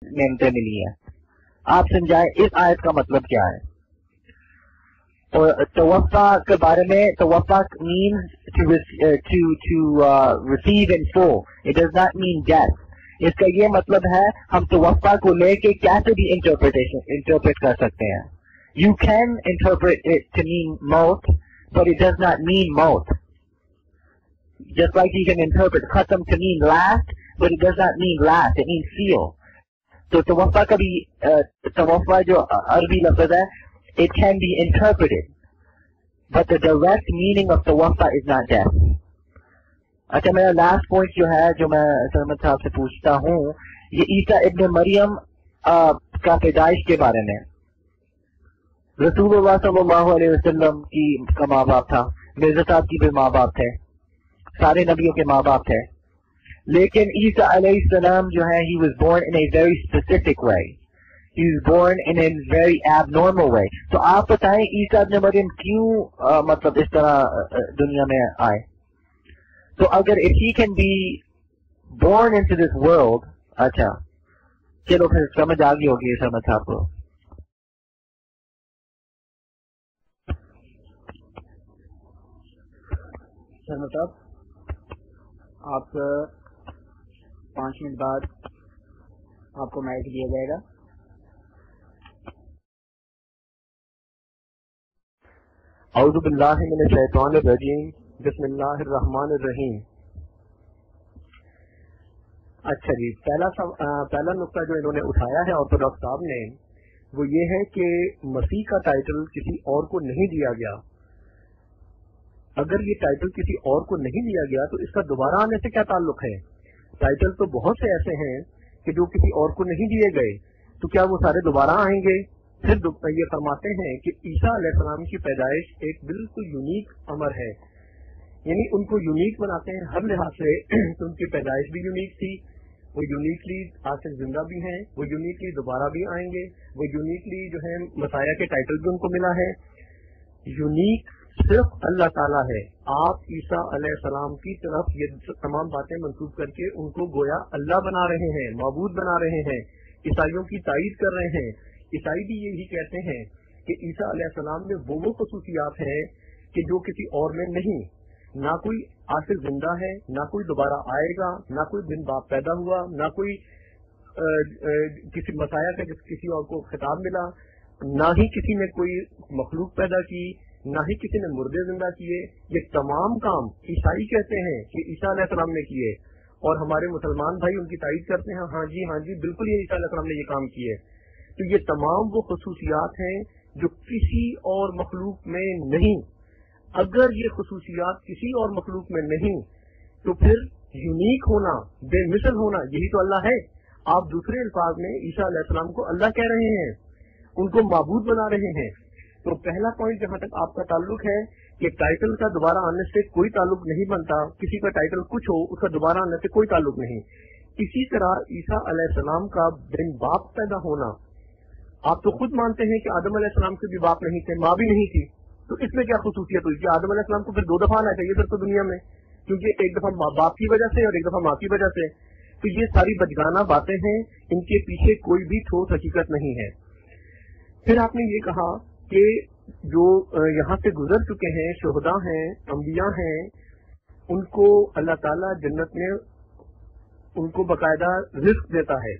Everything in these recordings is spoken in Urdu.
نعمتیں ملی ہیں. آپ سمجھائیں اس آیت کا مطلب کیا ہے. اور توفا کے بارے میں توفا means to receive in full. It does not mean death. اس کا یہ مطلب ہے ہم توفا کو لے کے کیسے بھی انٹرپریٹ کر سکتے ہیں. You can interpret it to mean maut, but it does not mean maut. Just like you can interpret khatam to mean last, but it does not mean last. It means seal. So توفا کا بھی توفا جو عربی لفظ ہے, it can be interpreted, but the direct meaning of tawafa is not death. اچھا, میرا لاسٹ پوائنٹ جو ہے جو میں سرمد صاحب سے پوچھتا ہوں, یہ عیسیٰ ابن مریم کا پیدائش کے بارے میں. رسول اللہ صلی اللہ علیہ وسلم کا ماں باپ تھا, مرزا صاحب کی بھی ماں باپ تھے, سارے نبیوں کے ماں باپ تھے, لیکن عیسیٰ علیہ السلام جو ہے he was born in a very specific way. He was born in a very abnormal way. تو آپ بتائیں عیسیٰ ابن مریم کیوں مطلب اس طرح دنیا میں آئے. تو اگر if he can be born into this world, اچھا چلو پھر سمجھ آ گئی ہوگی سمجھ آپ کو. سرمد صاحب, آپ 5 منٹ بعد آپ کو مائک دیا جائے گا. اعوذ باللہ من الشیطان الرجیم, بسم اللہ الرحمن الرحیم. اچھا جی, پہلا نقطہ جو انہوں نے اٹھایا ہے آرتھوڈاکس صاحب نے, وہ یہ ہے کہ مسیح کا ٹائٹل کسی اور کو نہیں دیا گیا. اگر یہ ٹائٹل کسی اور کو نہیں دیا گیا تو اس کا دوبارہ آنے سے کیا تعلق ہے؟ ٹائٹل تو بہت سے ایسے ہیں کہ جو کسی اور کو نہیں دیے گئے, تو کیا وہ سارے دوبارہ آئیں گے؟ پھر یہ فرماتے ہیں کہ عیسیٰ علیہ السلام کی پیدائش ایک بالکل یونیک امر ہے, یعنی ان کو یونیک بناتے ہیں ہر لحاظ سے. تو ان کی پیدائش بھی یونیک تھی, وہ یونیکلی آج تک زندہ بھی ہیں, وہ یونیکلی دوبارہ بھی آئیں گے, وہ یونیکلی جو ہے مسیح کے ٹائٹل بھی ان کو ملا ہے. یونیک صرف اللہ تعالیٰ ہے. آپ عیسیٰ علیہ السلام کی طرف یہ تمام باتیں منسوب کر کے ان کو گویا اللہ بنا رہے ہیں, معبود بنا رہے ہیں, عیسائیوں کی تائید کر رہے ہیں. عیسائی بھی یہی کہتے ہیں کہ عیسیٰ علیہ السلام میں وہ خصوصیات ہیں کہ جو کسی اور میں نہیں. نہ کوئی آج سے زندہ ہے, نہ کوئی دوبارہ آئے گا, نہ کوئی بن باپ پیدا ہوا, نہ کوئی کسی مسیح کا کسی اور کو خطاب ملا, نہ ہی کسی نے کوئی مخلوق پیدا کی, نہ ہی کسی نے مردے زندہ کیے. یہ تمام کام عیسائی کہتے ہیں کہ عیسیٰ علیہ السلام نے کیے, اور ہمارے مسلمان بھائی ان کی تائید کرتے ہیں, ہاں جی بالکل یہ عیسیٰ علیہ السلام نے یہ کام کیے. تو یہ تمام وہ خصوصیات ہیں جو کسی اور مخلوق میں نہیں. اگر یہ خصوصیات کسی اور مخلوق میں نہیں تو پھر یونیک ہونا, بے مثل ہونا, یہی تو اللہ ہے. آپ دوسرے الفاظ میں عیسیٰ علیہ السلام کو اللہ کہہ رہے ہیں, ان کو معبود بنا رہے ہیں. تو پہلا پوائنٹ جہاں تک آپ کا تعلق ہے کہ ٹائٹل کا دوبارہ آنے سے کوئی تعلق نہیں بنتا. کسی کا ٹائٹل کچھ ہو, اس کا دوبارہ آنے سے کوئی تعلق نہیں. اسی طرح عیسیٰ علیہ السلام کا بن باپ پیدا ہونا, آپ تو خود مانتے ہیں کہ آدم علیہ السلام کے بھی باپ نہیں تھے, ماں بھی نہیں تھی. تو اس میں کیا خصوصیت ہوئی کہ آدم علیہ السلام کو پھر 2 دفعہ آنا چاہیے پھر تو دنیا میں, کیونکہ ایک دفعہ باپ کی وجہ سے اور ایک دفعہ ماں کی وجہ سے. تو یہ ساری بچگانہ باتیں ہیں, ان کے پیچھے کوئی بھی ٹھوس حقیقت نہیں ہے. پھر آپ نے یہ کہا کہ جو یہاں سے گزر چکے ہیں, شہداء ہیں, انبیاء ہیں, ان کو اللہ تعالیٰ جنت میں ان کو باقاعدہ رزق دیتا ہے.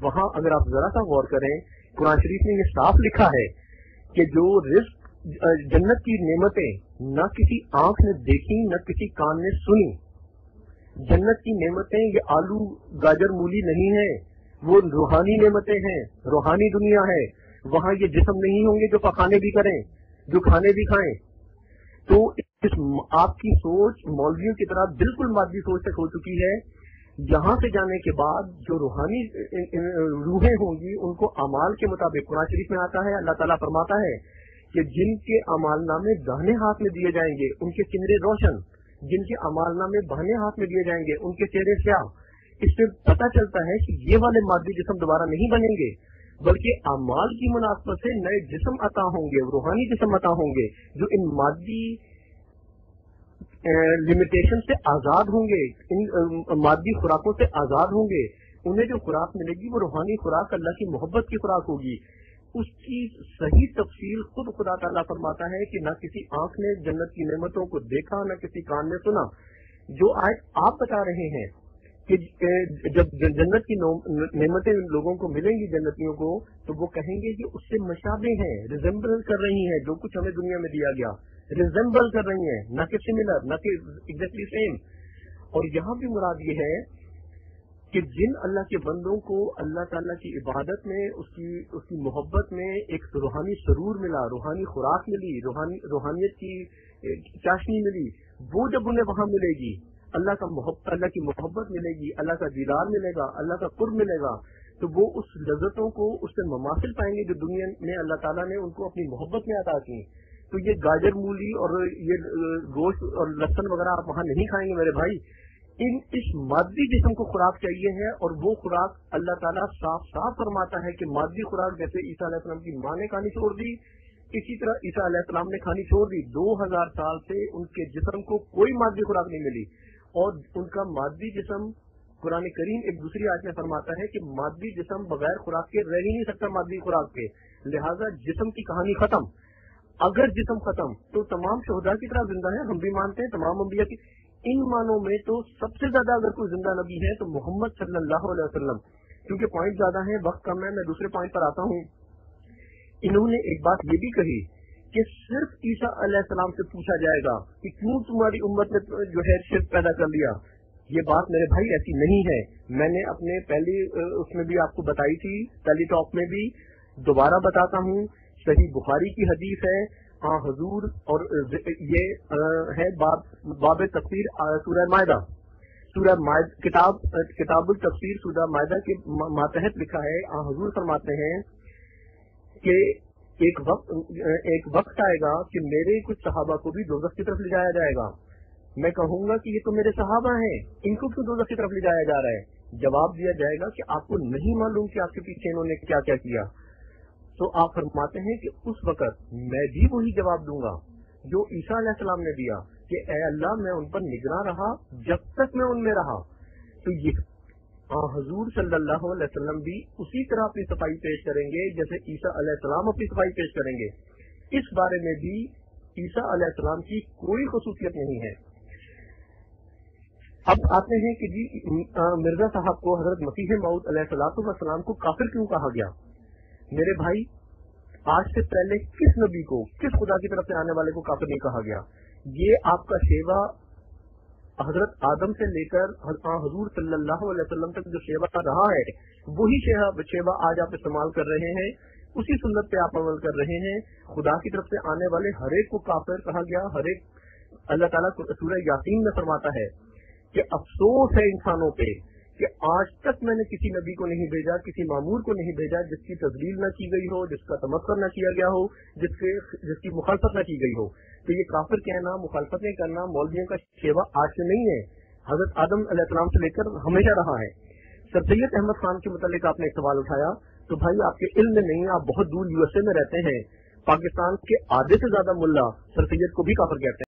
وہاں اگر آپ ذرا سا غور کریں, قرآن شریف نے یہ صاف لکھا ہے کہ جو رزق, جنت کی نعمتیں نہ کسی آنکھ نے دیکھی نہ کسی کان نے سنی. جنت کی نعمتیں یہ آلو گاجر مولی نہیں ہیں, وہ روحانی نعمتیں ہیں, روحانی دنیا ہے. وہاں یہ جسم نہیں ہوں گے جو پخانے بھی کریں, جو کھانے بھی کھائیں. تو آپ کی سوچ مولویوں کی طرح بالکل مادی سوچ تک ہو چکی ہے. یہاں سے جانے کے بعد جو روحانی روحیں ہوں گی ان کو اعمال کے مطابق, قرآن شریف میں آتا ہے, اللہ تعالیٰ فرماتا ہے کہ جن کے اعمال نامے داہنے ہاتھ میں دیے جائیں گے ان کے چہرے روشن, جن کے اعمال نامے بائیں ہاتھ میں دیے جائیں گے ان کے چہرے سیاہ. اس سے پتہ چلتا ہے کہ یہ والے مادی جسم دوبارہ نہیں بنیں گے, بلکہ اعمال کی مناسبت سے نئے جسم عطا ہوں گے, روحانی جسم عطا ہوں گے, جو ان مادی لمیٹیشن سے آزاد ہوں گے, ان مادی خوراکوں سے آزاد ہوں گے. انہیں جو خوراک ملے گی وہ روحانی خوراک اللہ کی محبت کی خوراک ہوگی. اس کی صحیح تفصیل خود خدا تعالیٰ فرماتا ہے کہ نہ کسی آنکھ نے جنت کی نعمتوں کو دیکھا نہ کسی کان نے سنا. جو آج آپ بتا رہے ہیں کہ جب جنت کی نعمتیں لوگوں کو ملیں گی جنتیوں کو تو وہ کہیں گے کہ اس سے مشابہ ہیں, ریزمبل کر رہی ہیں جو کچھ ہمیں دنیا میں دیا گیا, ریزمبل کر رہی ہیں نہ کہ سملر نہ کہ ایگزیکٹلی سیم. اور یہاں بھی مراد یہ ہے کہ جن اللہ کے بندوں کو اللہ تعالیٰ کی عبادت میں اس کی محبت میں ایک روحانی سرور ملا, روحانی خوراک ملی, روحانیت کی چاشنی ملی, وہ جب انہیں وہاں ملے گی اللہ کی محبت ملے گی, اللہ کا دیدار ملے گا, اللہ کا قرب ملے گا, تو وہ اس لذتوں کو اس سے مماثل پائیں گے جو دنیا میں اللہ تعالیٰ نے ان کو اپنی محبت میں عطا کی. تو یہ گاجر مولی اور یہ گوشت اور لہسن وغیرہ آپ وہاں نہیں کھائیں گے میرے بھائی. اس مادی جسم کو خوراک چاہیے ہے, اور وہ خوراک اللہ تعالیٰ صاف صاف فرماتا ہے کہ مادی خوراک جیسے عیسیٰ علیہ السلام کی ماں نے کھانی چھوڑ دی, اسی طرح عیسیٰ علیہ السلام نے کھانی چھوڑ دی. 2000 سال سے ان کے جسم کو کوئی مادی خوراک نہیں ملی, اور ان کا مادی جسم قرآن کریم ایک دوسری آیت میں فرماتا ہے کہ مادی جسم بغیر خوراک کے رہ ہی نہیں سکتا مادی خوراک کے, لہذا جسم کی کہانی ختم. اگر جسم ختم تو تمام شہداء کی طرح زندہ ہے, ہم بھی مانتے ہیں تمام انبیاء کی. ان معنوں میں تو سب سے زیادہ اگر کوئی زندہ نبی ہے تو محمد صلی اللہ علیہ وسلم. کیونکہ پوائنٹ زیادہ ہیں, وقت کم ہے, میں دوسرے پوائنٹ پر آتا ہوں. انہوں نے ایک بات یہ بھی کہی کہ صرف عیسیٰ علیہ السلام سے پوچھا جائے گا کہ کیوں تمہاری امت نے جو ہے شرک پیدا کر لیا. یہ بات میرے بھائی ایسی نہیں ہے. میں نے اپنے پہلی اس میں بھی آپ کو بتائی تھی, پہلی ٹاک میں بھی دوبارہ بتاتا ہوں. صحیح بخاری کی حدیث ہے, ہاں حضور, اور یہ ہے باب تفسیر سورہ مائدہ, کتاب التفسیر سورہ مائدہ کے ماتحت لکھا ہے. ہاں حضور فرماتے ہیں کہ ایک وقت آئے گا کہ میرے کچھ صحابہ کو بھی دوزخ کی طرف لے جایا جائے گا. میں کہوں گا کہ یہ تو میرے صحابہ ہیں, ان کو کیوں دوزخ کی طرف لے جایا جا رہا ہے؟ جواب دیا جائے گا کہ آپ کو نہیں معلوم کہ آپ کے پیچھے انہوں نے کیا کیا کیا. تو آپ فرماتے ہیں کہ اس وقت میں بھی وہی جواب دوں گا جو عیسیٰ علیہ السلام نے دیا کہ اے اللہ میں ان پر نگراں رہا جب تک میں ان میں رہا. تو یہ حضور صلی اللہ علیہ وسلم بھی اسی طرح اپنی صفائی پیش کریں گے جیسے عیسیٰ علیہ السلام اپنی صفائی پیش کریں گے. اس بارے میں بھی عیسیٰ علیہ السلام کی کوئی خصوصیت نہیں ہے. اب آتے ہیں کہ جی مرزا صاحب کو حضرت مسیح موعود علیہ السلام کو کافر کیوں کہا گیا؟ میرے بھائی, آج سے پہلے کس نبی کو, کس خدا کی طرف سے آنے والے کو کافر نہیں کہا گیا؟ یہ آپ کا شیوا حضرت آدم سے لے کر حضور صلی اللہ علیہ وسلم تک جو شیوا رہا ہے وہی شیوا آج آپ استعمال کر رہے ہیں, اسی سنت پہ آپ عمل کر رہے ہیں. خدا کی طرف سے آنے والے ہر ایک کو کافر کہا گیا. ہر ایک اللہ تعالیٰ سورہ یاسین میں فرماتا ہے کہ افسوس ہے انسانوں پہ کہ آج تک میں نے کسی نبی کو نہیں بھیجا, کسی معمور کو نہیں بھیجا جس کی تذلیل نہ کی گئی ہو, جس کا تمسخر نہ کیا گیا ہو, جس کی مخالفت نہ کی گئی ہو. تو یہ کافر کہنا, مخالفتیں کرنا مولویوں کا شیوا آج سے نہیں ہے, حضرت آدم علیہ السلام سے لے کر ہمیشہ رہا ہے. سر سید احمد خان کے متعلق آپ نے ایک سوال اٹھایا, تو بھائی آپ کے علم میں نہیں, آپ بہت دور USA میں رہتے ہیں. پاکستان کے آدھے سے زیادہ ملا سر سید کو بھی کافر کہتے ہیں.